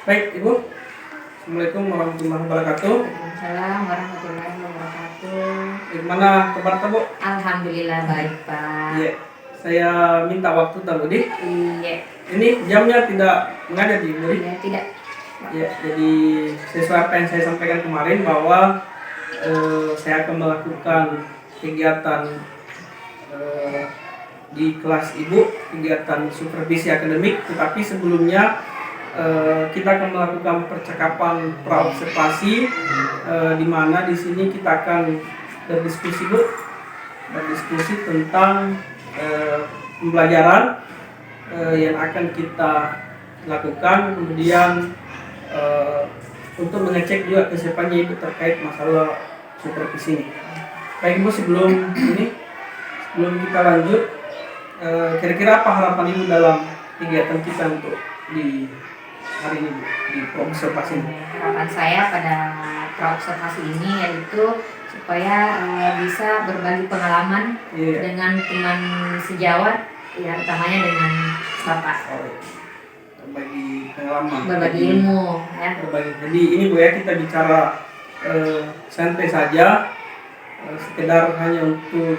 Baik, Ibu. Assalamualaikum warahmatullahi wabarakatuh. Waalaikumsalam warahmatullahi wabarakatuh. Gimana kabar Bu? Alhamdulillah baik, Pak. Iya. Saya minta waktu tadi. Iya. Ini jamnya tidak mengadat di Ibu. Iya, tidak. Ya, jadi sesuai apa yang saya sampaikan kemarin bahwa saya akan melakukan kegiatan di kelas Ibu, kegiatan supervisi akademik, tetapi sebelumnya kita akan melakukan percakapan praobservasi di mana di sini kita akan berdiskusi tentang pembelajaran yang akan kita lakukan, kemudian untuk mengecek juga kesiapannya Ibu terkait masalah supervisi ini. Baik Ibu, sebelum kita lanjut, kira-kira apa harapan Ibu dalam kegiatan kita untuk di hari ini di praobservasi ini? Harapan saya pada praobservasi ini yaitu supaya bisa berbagi pengalaman dengan teman sejawat, ya utamanya dengan Bapak. Berbagi pengalaman, berbagi ilmu, ya. Jadi ini Bu ya, kita bicara santai saja, sekedar hanya untuk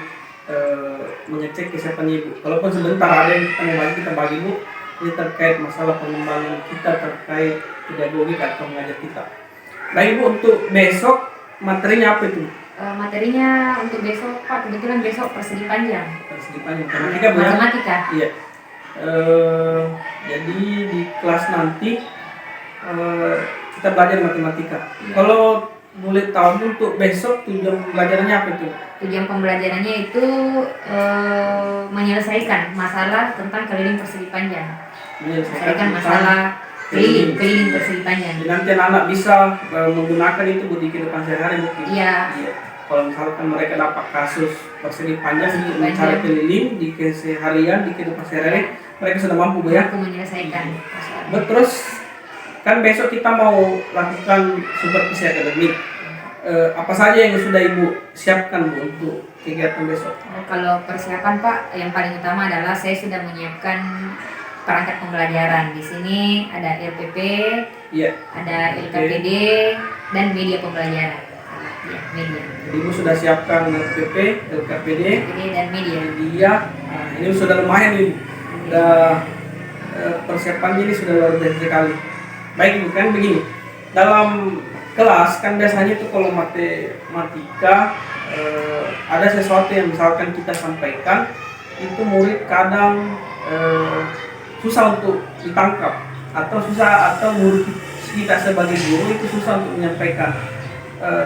mengecek kesiapan Ibu. Kalaupun sebentar ada yang kita bagi Bu, ini terkait masalah pengembangan kita terkait pedagogik atau mengajar kita. Baik Bu, untuk besok materinya apa itu? Materinya untuk besok Pak, kebetulan besok persegi panjang. Matematika Bu ya? Matematika. Iya. Jadi di kelas nanti kita belajar matematika. Iya. Kalau boleh tahu untuk besok tujuan pembelajarannya apa itu? Tujuan pembelajarannya itu menyelesaikan masalah tentang keliling persegi panjang. Menyelesaikan masalah keliling persegi panjang. Jadi nanti anak-anak bisa menggunakan itu buat di kehidupan sehari-hari mungkin. Iya. Kalau misalkan mereka dapat kasus persegi panjang untuk mencari keliling di keseharian, di kehidupan sehari-hari, mereka sudah mampu Bu ya? Mampu menyelesaikan. Terus kan besok kita mau lakukan supervisi akademik. Apa saja yang sudah Ibu siapkan Bu untuk kegiatan besok? Kalau persiapan Pak, yang paling utama adalah saya sudah menyiapkan perangkat pembelajaran. Di sini ada LPP, ada LKPD, dan media pembelajaran. Ya, media. Jadi Ibu sudah siapkan LPP, LKPD, dan media. Nah, ini sudah lumayan Ibu. Sudah persiapannya ini sudah luar biasa sekali. Baik Ibu, kan begini. Dalam kelas kan biasanya itu kalau matematika ada sesuatu yang misalkan kita sampaikan, itu murid kadang susah untuk ditangkap atau murid kita sebagai guru itu susah untuk menyampaikan.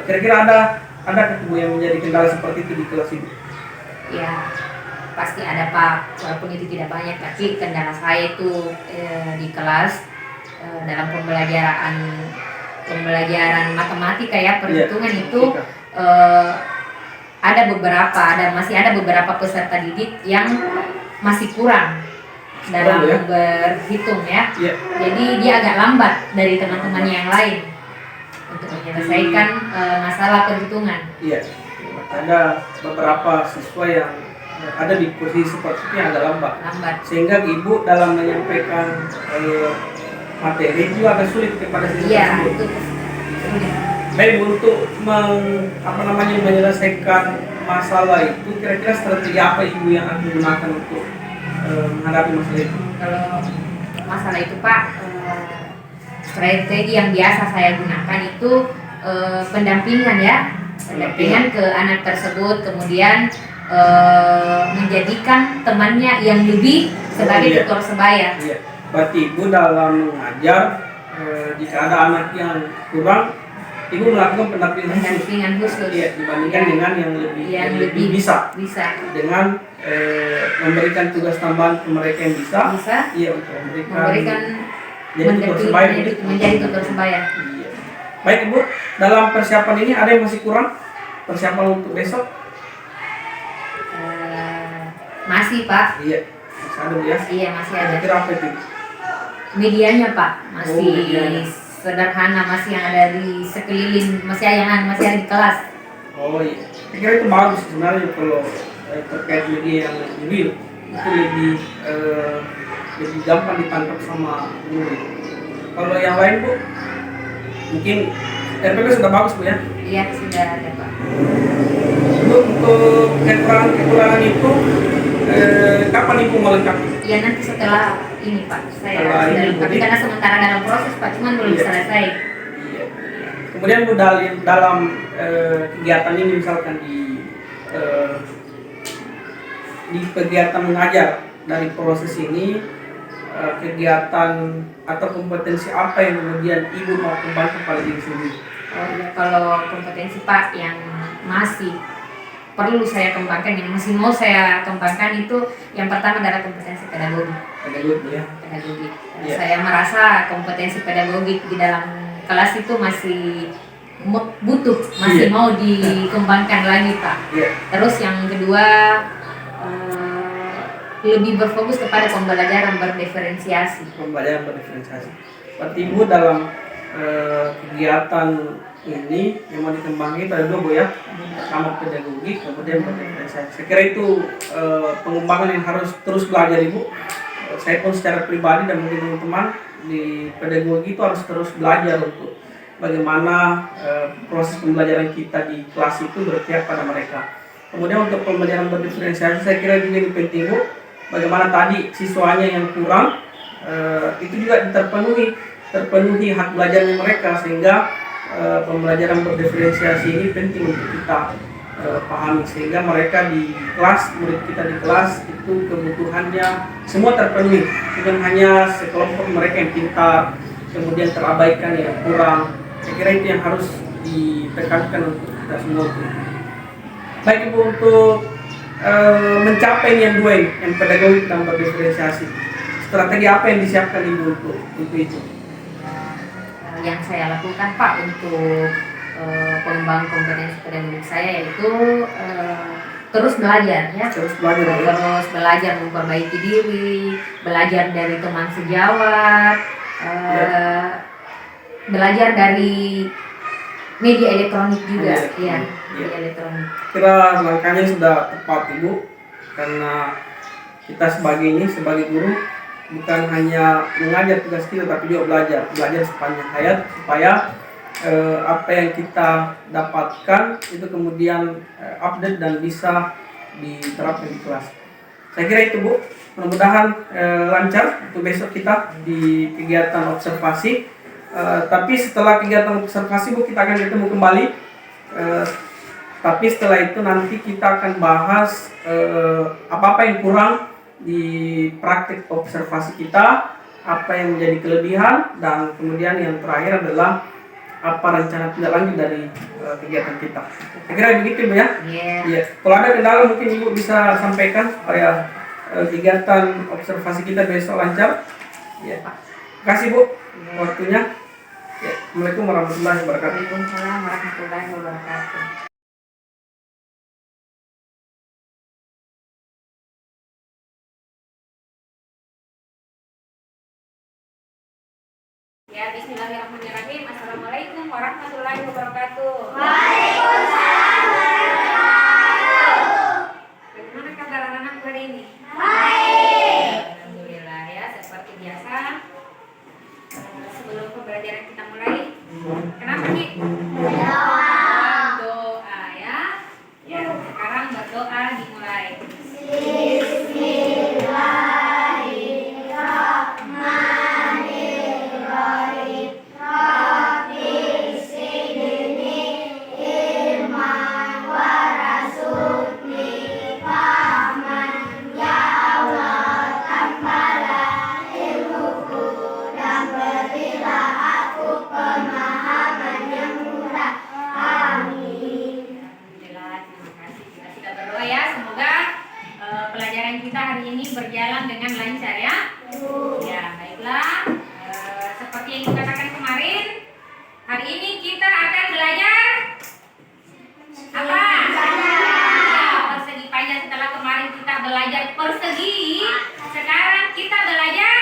Kira-kira ada ketemu yang menjadi kendala seperti itu di kelas Ibu? Ya, pasti ada Pak, walaupun itu tidak banyak, tapi kendala saya itu di kelas dalam pembelajaran matematika ya, perhitungan itu masih ada beberapa peserta didik yang masih kurang dalam berhitung ya. Jadi dia agak lambat dari teman-teman yang lain untuk menyelesaikan masalah perhitungan. Ada beberapa siswa yang ada di posisi seperti itu yang agak lambat. Sehingga Ibu dalam menyampaikan materi juga agak sulit kepada siswa tersebut. Baik, untuk menyelesaikan masalah itu, kira-kira strategi apa Ibu yang akan gunakan untuk menghadapi masalah itu? Kalau masalah itu Pak, strategi yang biasa saya gunakan itu pendampingan ke anak tersebut, kemudian menjadikan temannya yang lebih sebagai tutor sebaya. Berarti Ibu dalam mengajar, jika ada anak yang kurang, Ibu melakukan pendampingan khusus dibandingkan dengan yang lebih bisa. Dengan memberikan tugas tambahan ke mereka yang bisa. Untuk menjadi tutor sebaya. Baik Ibu, dalam persiapan ini ada yang masih kurang? Persiapan untuk besok? Masih Pak. Masih ada Bu ya? Iya, masih ada. Kira apa itu? Medianya Pak masih sederhana, masih yang ada di sekeliling, masih ada di kelas. Saya kira itu bagus sebenarnya kalau terkait media yang real, itu lebih gampang ditangkap sama murid. Kalau yang lain Bu, mungkin RPP sudah bagus Bu ya. Iya, sudah ada Pak. Bu, untuk kekurangan itu kapan Ibu melengkapi? Ya nanti setelah ini Pak, saya Setelah sudah ini, lengkapi Bu. karena sementara dalam proses Pak, cuman belum Iya. selesai. Iya. Kemudian Bu, dalam kegiatan ini misalkan eh, di kegiatan mengajar dari proses ini, kegiatan atau kompetensi apa yang kemudian Ibu mau kembangkan pada diri sendiri? Oh ya, kalau kompetensi Pak yang masih perlu saya kembangkan, yang masih mau saya kembangkan itu yang pertama adalah kompetensi pedagogi. Pedagogi ya. Pedagogi. Iya. Saya merasa kompetensi pedagogik di dalam kelas itu masih butuh, masih Iya. mau dikembangkan lagi Pak. Iya. Terus yang kedua lebih berfokus kepada pembelajaran berdiferensiasi. Pembelajaran berdiferensiasi. Berarti Ibu dalam kegiatan ini yang mau dikembangkan itu ada dua Bu ya. Pertama pedagogi, kemudian berdiferensiasi. Saya kira itu pengembangan yang harus terus belajar Ibu. Saya pun secara pribadi dan mungkin teman-teman di pedagogi itu harus terus belajar untuk bagaimana proses pembelajaran kita di kelas itu berpihak pada mereka. Kemudian untuk pembelajaran berdiferensiasi saya kira juga ini penting Bu. Bagaimana tadi siswanya yang kurang itu juga terpenuhi hak belajarnya mereka, sehingga pembelajaran berdiferensiasi ini penting untuk kita pahami, sehingga mereka di kelas, murid kita di kelas itu kebutuhannya semua terpenuhi, bukan hanya sekelompok mereka yang pintar kemudian terabaikan yang kurang. Saya kira itu yang harus ditekankan untuk kita semua. Baik Ibu, untuk mencapai yang dua ini, yang pedagogi dan berdiferensiasi, strategi apa yang disiapkan Ibu untuk itu? Yang saya lakukan Pak untuk pengembangan kompetensi pedagogik saya yaitu terus belajar ya. Terus belajar ya. Terus belajar memperbaiki diri, belajar dari teman sejawat, belajar dari media elektronik juga, ya. Media elektronik. Kira langkahnya sudah tepat Ibu, karena kita sebagai guru bukan hanya mengajar tugas kita, tapi juga belajar sepanjang hayat supaya apa yang kita dapatkan itu kemudian update dan bisa diterapkan di kelas. Saya kira itu Bu, mudah-mudahan lancar untuk besok kita di kegiatan observasi. Tapi setelah kegiatan observasi Bu, kita akan ketemu kembali. Tapi setelah itu nanti kita akan bahas apa-apa yang kurang di praktik observasi kita, apa yang menjadi kelebihan, dan kemudian yang terakhir adalah apa rencana tindak lanjut dari kegiatan kita. Saya kira begitu Bu ya. Yeah. Kalau ada kendala mungkin Ibu bisa sampaikan supaya kegiatan observasi kita besok lancar. Ya. Terima kasih Bu waktunya. Ya. Assalamualaikum warahmatullahi wabarakatuh. Waalaikumsalam warahmatullahi wabarakatuh. Ya, bismillahirrahmanirrahim. Assalamualaikum warahmatullahi wabarakatuh. Waalaikumsalam warahmatullahi. Bagaimana kabar anak-anak hari ini? Baik. Alhamdulillah ya, seperti biasa. Sebelum pembelajaran kita mulai, kenapa nih? Doa ya. Ya, sekarang berdoa dimulai. Berjalan dengan lancar ya. Ya, baiklah. Seperti yang dikatakan kemarin, hari ini kita akan belajar apa? Ya, persegi panjang. Setelah kemarin kita belajar persegi, sekarang kita belajar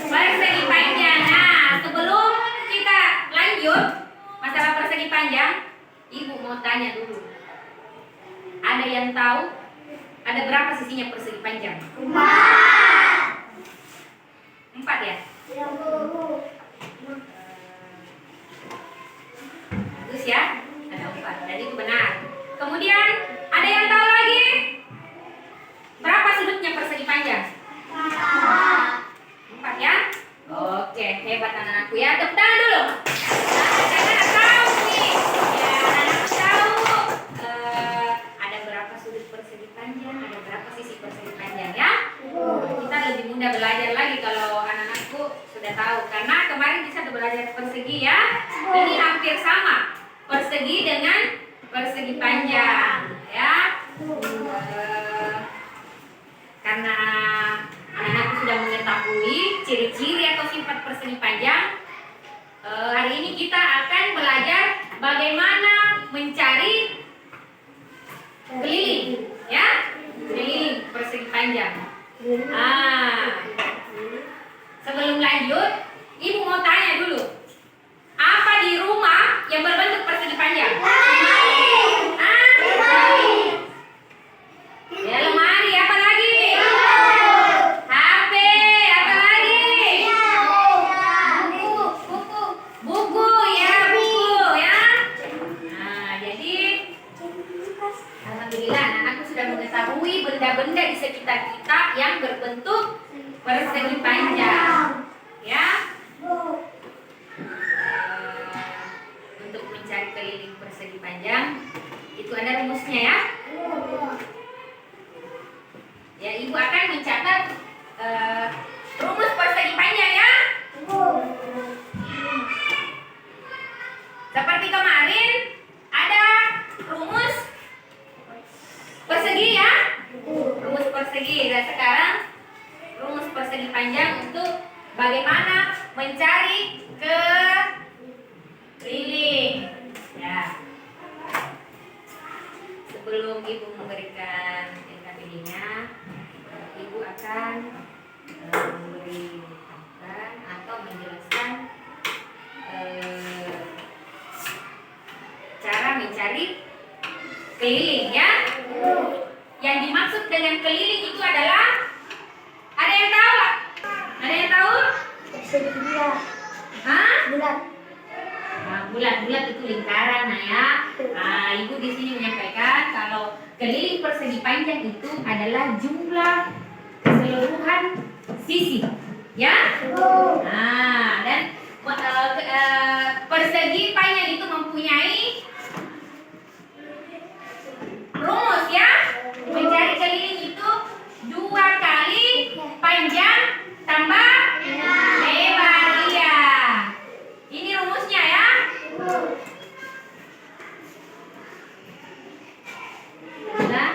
persegi panjang. Nah, sebelum kita lanjut masalah persegi panjang, Ibu mau tanya dulu. Ada yang tahu ada berapa sisinya persegi panjang? 4 ya? ya. Ada 4, dan itu benar. Kemudian ada yang tahu lagi? Berapa sudutnya persegi panjang? 4 ya? Oke, hebat anak-anakku ya. Tepuk tangan dulu. Nah, anak-anak tahu nih. Ya, anak-anak tahu. Ada berapa sudut persegi panjang? Ada berapa sisi persegi panjang ya? Kita lebih mudah belajar lagi kalau anak-anakku sudah tahu. Karena kemarin bisa belajar persegi ya. Ini hampir sama. Persegi dengan persegi panjang ya. Karena anak-anak sudah mengetahui ciri-ciri atau sifat persegi panjang, hari ini kita akan belajar bagaimana mencari keliling ya, keliling persegi panjang. Sebelum lanjut, ibu mau tanya dulu, apa di rumah yang berbentuk persegi panjang? Ya, lemari. Apa lagi? HP. Apa lagi? Buku ya, buku ya. Nah, jadi alhamdulillah anakku sudah mengetahui benda-benda di sekitar kita yang berbentuk persegi panjang ya. Untuk mencari keliling persegi panjang itu ada rumusnya ya. Ya, ibu akan mencatat rumus persegi panjang ya. Seperti kemarin ada rumus persegi ya. Rumus persegi. Dan sekarang rumus persegi panjang untuk bagaimana mencari keliling. Ya. Sebelum ibu memberikan NKBD-nya, ibu akan memberi atau menjelaskan cara mencari keliling ya. Yang dimaksud dengan keliling itu adalah, ada yang tahu? Ada yang tahu? Persegi bulat. Hah? Bulat. Nah, bulat-bulat itu lingkaran, nah ya. Nah, ibu di sini menyampaikan kalau keliling persegi panjang itu adalah jumlah keseluruhan sisi, ya. Nah, dan persegi panjang itu mempunyai rumus ya. Mencari keliling itu 2 kali panjang tambah lebar. Iya. Ini rumusnya ya. Nah,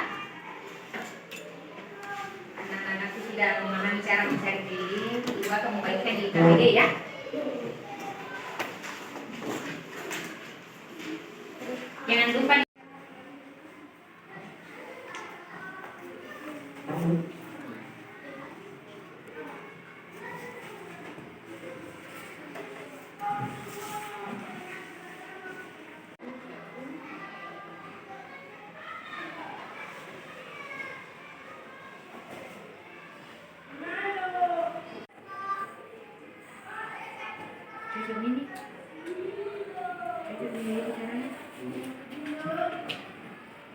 anak-anakku sudah memahami cara mencari keliling. Ibu akan membagikan di KBD ya. Jangan lupa ini.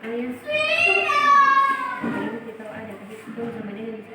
Alias kita ada tapi itu sama dengan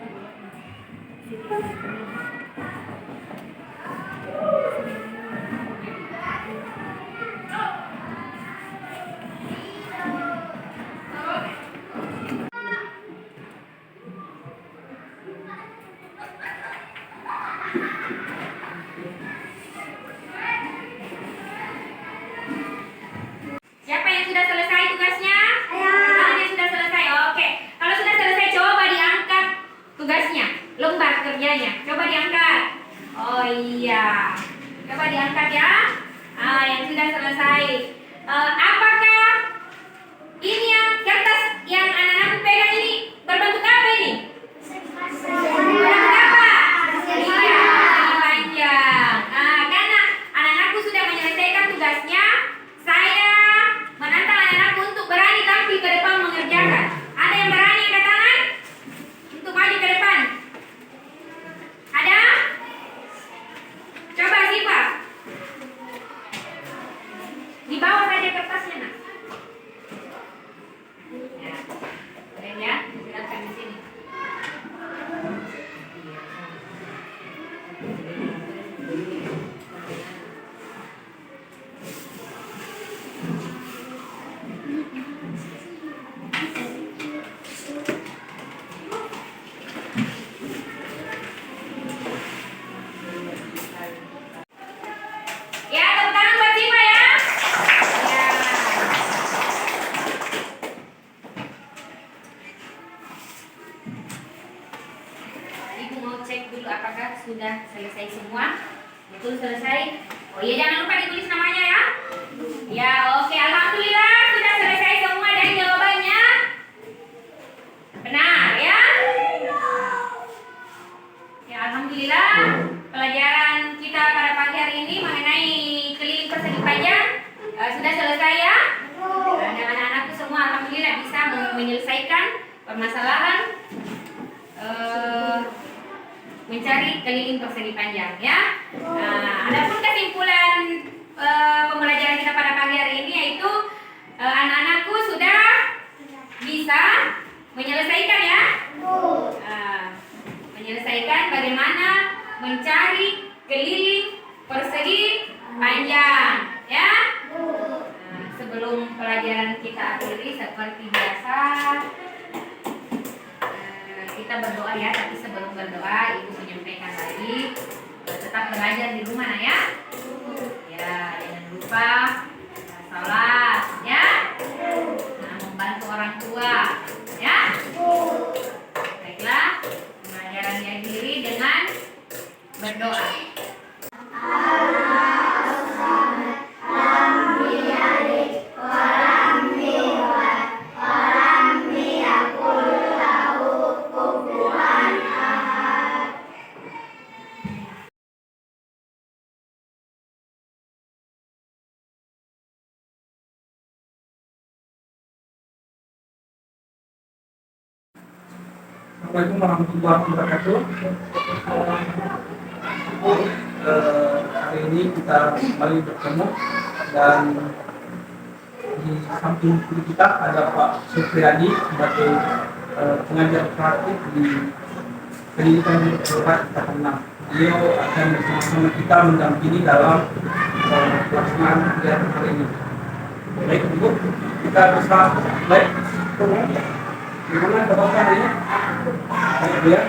sudah selesai semua? Betul selesai? Oh iya, jangan lupa ditulis namanya ya. Ya, oke, alhamdulillah sudah selesai semua dan jawabannya benar ya. Ya, alhamdulillah pelajaran kita pada pagi hari ini mengenai keliling persegi panjang sudah selesai ya. Dan anak-anakku semua alhamdulillah bisa menyelesaikan permasalahan mencari keliling persegi panjang ya. Adapun kesimpulan pembelajaran kita pada pagi hari ini yaitu anak-anakku sudah bisa menyelesaikan ya. Menyelesaikan bagaimana mencari keliling persegi panjang ya. Sebelum pelajaran kita akhiri seperti biasa kita berdoa ya, tapi sebelum berdoa Ibu menyampaikan lagi tetap belajar di rumah nah ya. Ya, jangan lupa sholat ya. Membantu orang tua ya. Baiklah, pelajaran diakhiri dengan berdoa. Assalamualaikum warahmatullahi wabarakatuh. Hari ini kita kembali bertemu dan di samping kiri kita ada Pak Supriyadi sebagai pengajar praktik di pendidikan Kelurahan Tingkatan 6. Beliau akan bersama-sama kita mendampingi dalam pelaksanaan kegiatan hari ini. Baik Ibu, kita bisa baik. Gimana kabar hari ini? Baik ya.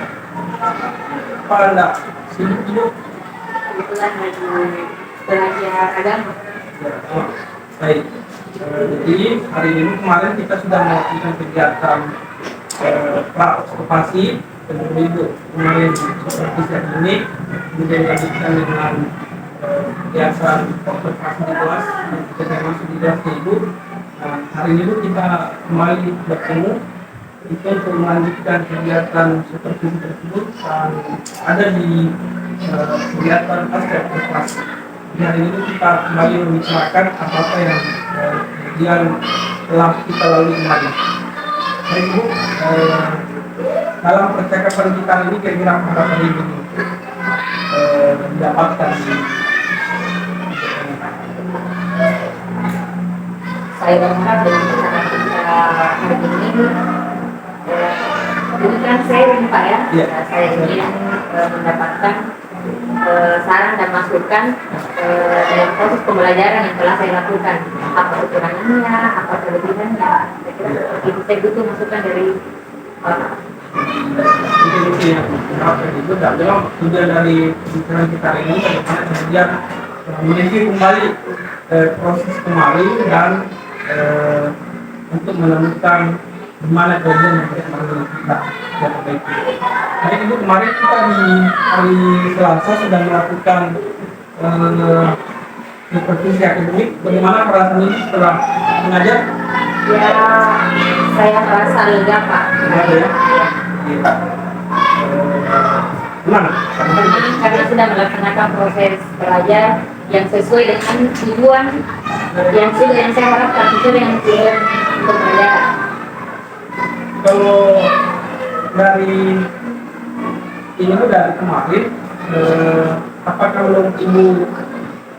Apa Anda sibuk Ibu? Kebetulan lagi belajar agama. Baik. Jadi hari ini kemarin kita sudah melakukan kegiatan pra-observasi dan Ibu kemarin seperti saat ini kemudian dilanjutkan dengan kegiatan observasi di kelas dan kita sudah masuk di kelas Ibu. Nah, hari ini kita kembali bertemu untuk melanjutkan kegiatan seperti tersebut dan ada di kegiatan pasca observasi. Di hari ini kita kembali membicarakan apa yang telah kita lalui kemarin. Baik Ibu, dalam percakapan kita ini kira-kira apa yang Ibu mendapatkan di Saya berharap dengan percakapan kita hari ini ini kan sharing Pak ya. Ya. Saya ingin mendapatkan saran dan masukan dalam proses pembelajaran yang telah saya lakukan. Apa kekurangannya, apa kelebihannya. Saya kira seperti itu. Saya butuh masukan dari Bapak. Itu dalam tujuan dari pembicaraan kita hari ini bagaimana kemudian mereview kembali proses kemarin dan untuk menemukan di mana kelebihan yang kita perbaiki. Hari Ibu kemarin kita di hari Selasa sudah melakukan supervisi akademik. Bagaimana perasaan ini setelah mengajar? Ya, saya merasa lega Pak. Ada ya? Iya. Gimana? Karena sudah melaksanakan proses belajar yang sesuai dengan tujuan yang saya harapkan, sesuai dengan tujuan pembelajaran. Kalau dari ini dari kemarin, apakah menurut Ibu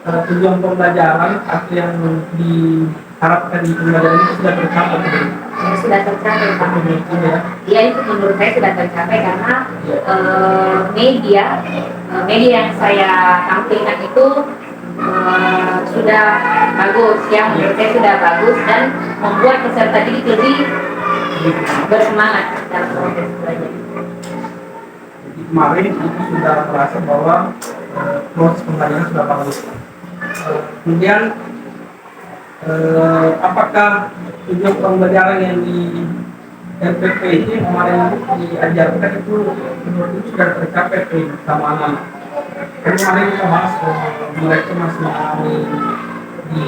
tujuan pembelajaran atau yang diharapkan di pembelajaran itu sudah tercapai? Sudah tercapai Pak. Ya. Ya, itu menurut saya sudah tercapai karena media yang saya tampilkan itu sudah bagus, yang menurut saya sudah bagus dan membuat peserta didik lebih bersemangat dalam proses belajar. Jadi kemarin itu sudah merasa bahwa proses pembelajaran sudah bagus. Kemudian apakah tujuan pembelajaran yang RPP itu yang kemarin diajarkan itu menurut itu sudah tercapai sama anak-anak. Kan kemarin kita bahas mereka masih mengalami di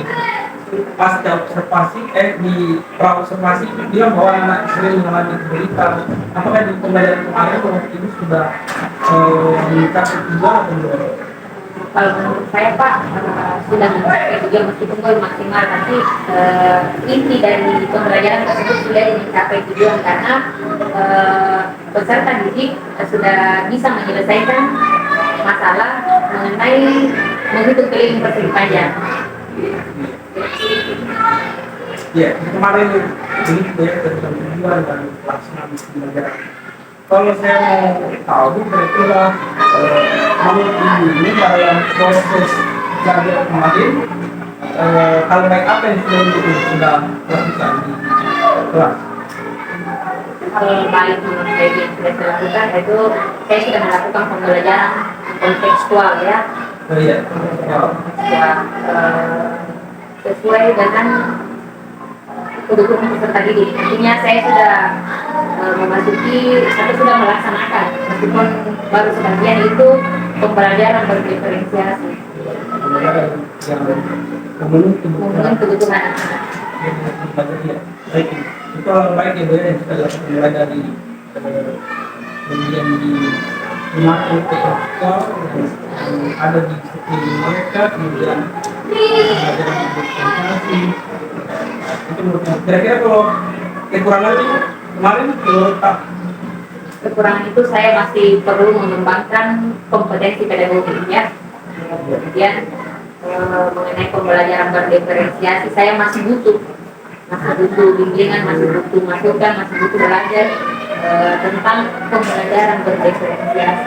pasca observasi di pra observasi bilang bahwa anak sering mengalami kesulitan. Apakah di pembelajaran kemarin waktu itu sudah mencapai juga atau belum? Kalau menurut saya Pak sudah mencapai juga meskipun belum maksimal, tapi inti dari pembelajaran tersebut sudah mencapai tujuan karena peserta didik sudah bisa menyelesaikan masalah mengenai menghitung keliling persegi panjang. Ya, kemarin ini banyak dari tujuan dan pelaksanaan pembelajaran. Kalau saya mau tahu kira-kira menurut ibu ini dalam proses belajar kemarin hal baik apa yang sudah lakukan di kelas? Hal baik menurut saya yang sudah saya lakukan yaitu saya sudah melakukan pembelajaran kontekstual ya. Oh iya. Sesuai dengan kebutuhan peserta didik. Artinya saya sudah memasuki atau sudah melaksanakan meskipun baru sebagian itu pembelajaran berdiferensiasi. Pembelajaran yang memenuhi kebutuhan. Baik, itu hal baik ya Bu ya yang kita lakukan mulai dari kemudian di memakai teknikal yang ada di sekeliling mereka, kemudian pembelajaran berkonsentrasi. Itu menurut kira-kira kalau kekurangan itu kemarin menurut Pak? Kekurangan itu saya masih perlu mengembangkan kompetensi pedagogik ya. Kemudian mengenai pembelajaran berdiferensiasi saya masih butuh bimbingan, masih butuh masukan, masih butuh belajar tentang pembelajaran berdiferensiasi.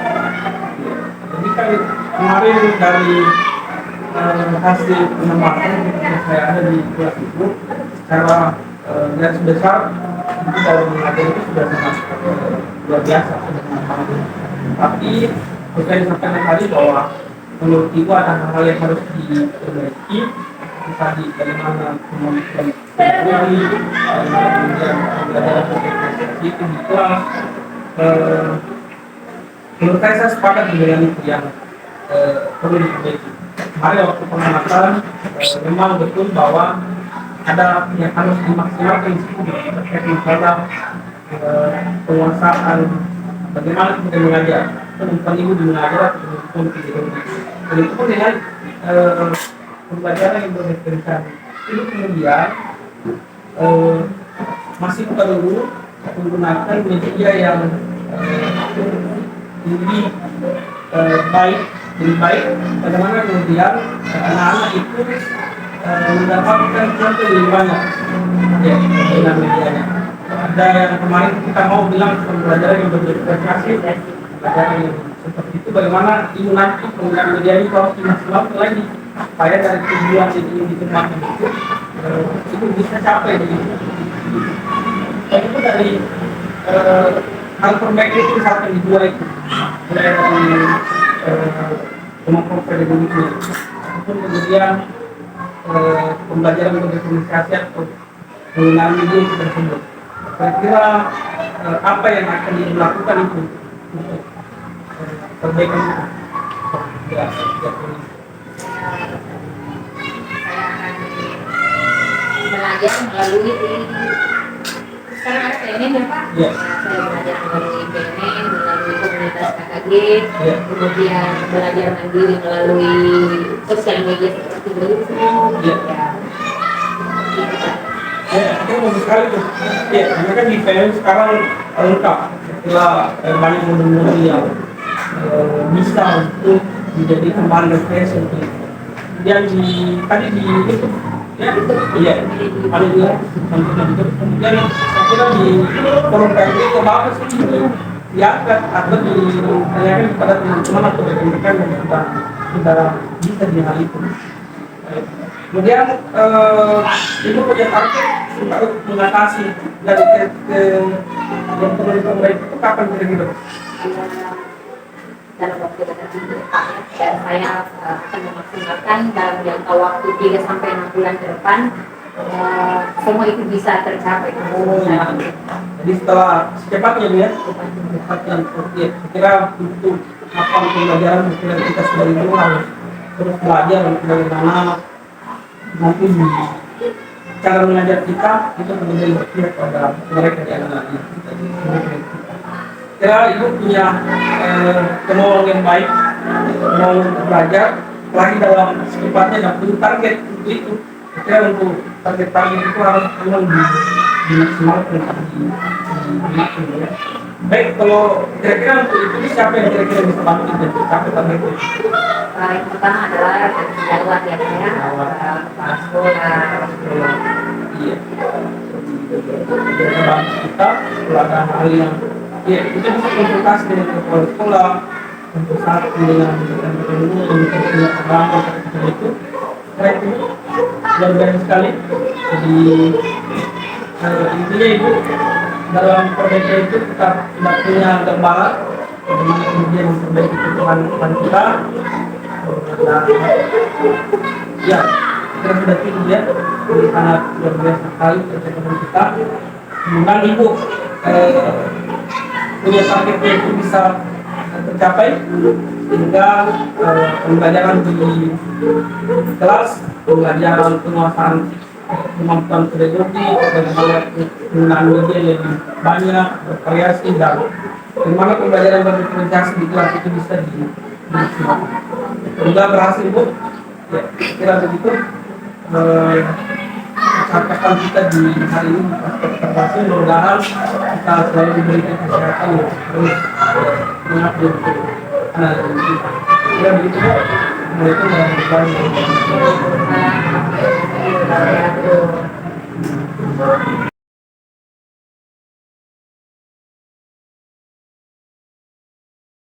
Jadi kan kemarin dari hasil penempatan yang saya ada di kelas itu secara garis besar itu dalam mengajar itu sudah sangat luar biasa sudah sangat. Tapi saya disampaikan tadi bahwa menurut Ibu ada hal-hal yang harus diperbaiki tadi bagaimana kemampuan teknologi, bagaimana kemudian pembelajaran berprestasi itu di kelas. Menurut saya sepakat dengan itu yang perlu diperbaiki. Kemarin waktu pengamatan memang betul bahwa ada yang harus dimaksimalkan di situ terkait masalah penguasaan bagaimana kita mengajar, kemampuan ibu di mengajar atau kemampuan pedagogik. Dan itu pun dengan pembelajaran yang berdiferensiasi. Itu kemudian masih perlu menggunakan media yang lebih baik bagaimana kemudian anak-anak itu mendapatkan contoh lebih banyak ya dengan medianya. Ada yang kemarin kita mau bilang pembelajaran yang berdiferensiasi, pembelajaran yang seperti itu bagaimana ibu nanti penggunaan media ini harus dimaksimalkan lagi supaya dari tujuan yang ingin dikembangkan itu bisa capai di itu dari hal perbaikan itu misalkan di dua itu mulai dari kemampuan pedagogiknya ataupun kemudian pembelajaran berdiferensiasi atau penggunaan media itu tersebut. Kira-kira apa yang akan dilakukan itu untuk perbaikan itu? Ya, belajar melalui sekarang ada PNN ya Pak? Ya. Saya belajar melalui PNN, melalui komunitas KKG, Ya. kemudian belajar mandiri melalui sosial media seperti itu. Ya. Ya, itu bagus sekali tuh. Ya, karena kan di PNN sekarang lengkap. Setelah banyak modul-modul yang bisa untuk menjadi kembali referensi untuk itu. Kemudian tadi di YouTube ya, iya, ada juga contohnya juga. Kemudian saya kira di forum kayak itu bagus sih diangkat atau ditanyakan kepada teman-teman atau rekan-rekan yang sudah bisa di hal itu. Kemudian itu punya target untuk mengatasi dari yang perlu diperbaiki itu kapan kira-kira? Dalam waktu dekat ini Pak, dan saya akan memaksimalkan dalam jangka waktu 3 sampai 6 bulan ke depan semua itu bisa tercapai. Jadi setelah secepatnya Bu ya, secepatnya ya, saya kira untuk apa pembelajaran kira kita sudah itu harus terus belajar bagaimana nanti cara mengajar kita itu kemudian berpihak pada mereka di anak kita. Kira ibu punya kemauan yang baik, mau belajar, lagi dalam secepatnya dan punya target untuk itu. Kira untuk target itu harus memang dimaksimalkan ya. Baik, kalau kira-kira untuk itu siapa yang kira-kira bisa bantu dan capai target itu? Yang pertama adalah jadwal ya, kepala sekolah. Iya. Kita bantu kita kalau ada hal yang ya kita bisa konsultasi dengan kepala sekolah untuk saat dengan ilmu untuk punya pengalaman seperti itu. Keren itu luar biasa sekali. Jadi intinya itu dalam perbaikan itu kita tidak punya gambaran bagaimana kemudian memperbaiki teman-teman kita. Dan ya kita sudah tinggi ya, jadi sangat luar biasa sekali teman kita. Semoga ibu punya target itu bisa tercapai sehingga pembelajaran di kelas, pembelajaran penguasaan kemampuan pedagogi, bagaimana penggunaan media lebih banyak, bervariasi dan bagaimana pembelajaran berdifferensiasi di kelas itu bisa dimaksimalkan. Semoga berhasil Bu. Ya, kira begitu. Kesempatan kita di hari ini berhasil, mudah-mudahan kita selalu diberikan kesehatan yang terus mengupdate anak kita. Kira begitu Bu. Assalamualaikum warahmatullahi wabarakatuh.